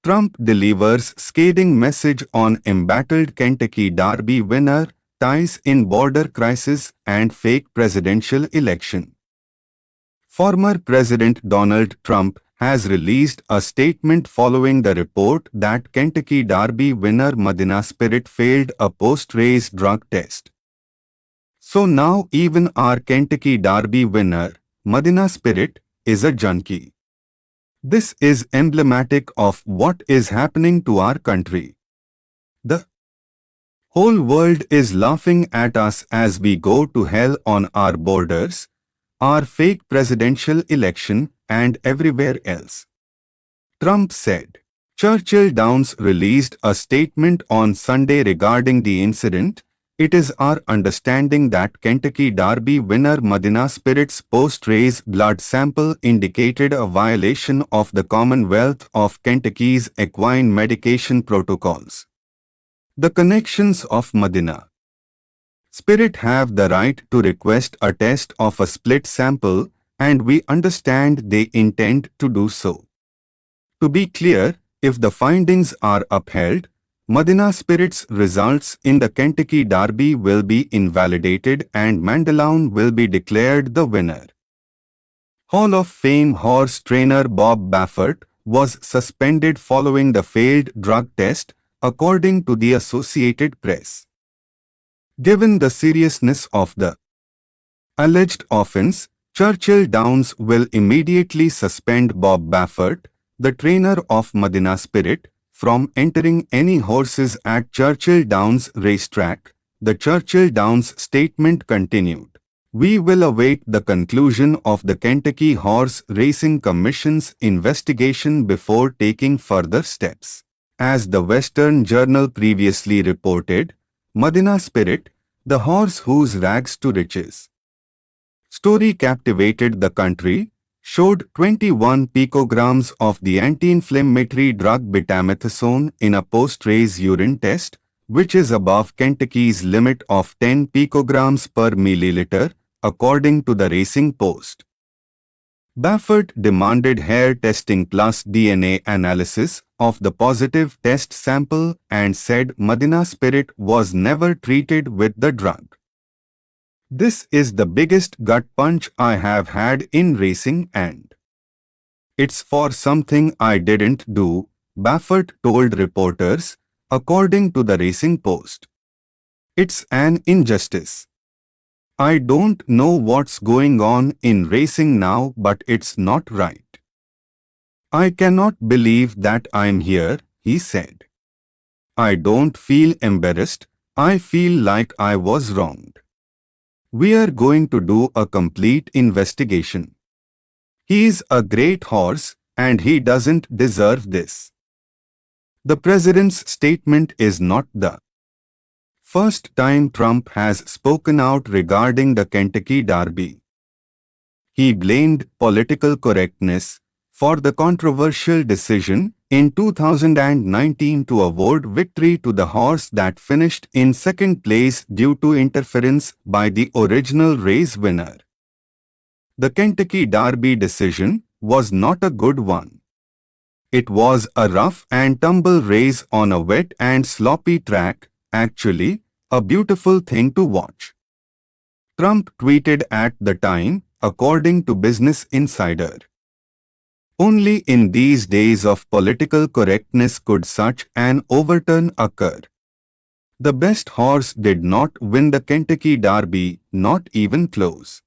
Trump delivers scathing message on embattled Kentucky Derby winner, ties in border crisis and fake presidential election. Former President Donald Trump has released a statement following the report that Kentucky Derby winner Medina Spirit failed a post-race drug test. So now even our Kentucky Derby winner, Medina Spirit, is a junkie. This is emblematic of what is happening to our country. The whole world is laughing at us as we go to hell on our borders, our fake presidential election, and everywhere else. Trump said. Churchill Downs released a statement on Sunday regarding the incident. It is our understanding that Kentucky Derby winner Medina Spirit's post-race blood sample indicated a violation of the Commonwealth of Kentucky's equine medication protocols. The connections of Medina Spirit have the right to request a test of a split sample, and we understand they intend to do so. To be clear, if the findings are upheld, Medina Spirit's results in the Kentucky Derby will be invalidated and Mandaloun will be declared the winner. Hall of Fame horse trainer Bob Baffert was suspended following the failed drug test, according to the Associated Press. Given the seriousness of the alleged offense, Churchill Downs will immediately suspend Bob Baffert, the trainer of Medina Spirit, from entering any horses at Churchill Downs racetrack. The Churchill Downs statement continued. We will await the conclusion of the Kentucky Horse Racing Commission's investigation before taking further steps. As the Western Journal previously reported, Medina Spirit, the horse whose rags to riches story captivated the country, showed 21 picograms of the anti-inflammatory drug betamethasone in a post-race urine test, which is above Kentucky's limit of 10 picograms per milliliter, according to the Racing Post. Baffert demanded hair testing plus DNA analysis of the positive test sample and said Medina Spirit was never treated with the drug. This is the biggest gut punch I have had in racing, and it's for something I didn't do, Baffert told reporters, according to the Racing Post. It's an injustice. I don't know what's going on in racing now, but it's not right. I cannot believe that I'm here, he said. I don't feel embarrassed, I feel like I was wronged. We are going to do a complete investigation. He's a great horse, and he doesn't deserve this. The president's statement is not the first time Trump has spoken out regarding the Kentucky Derby. He blamed political correctness for the controversial decision in 2019 to award victory to the horse that finished in second place due to interference by the original race winner. The Kentucky Derby decision was not a good one. It was a rough and tumble race on a wet and sloppy track, actually, a beautiful thing to watch. Trump tweeted at the time, according to Business Insider. Only in these days of political correctness could such an overturn occur. The best horse did not win the Kentucky Derby, not even close.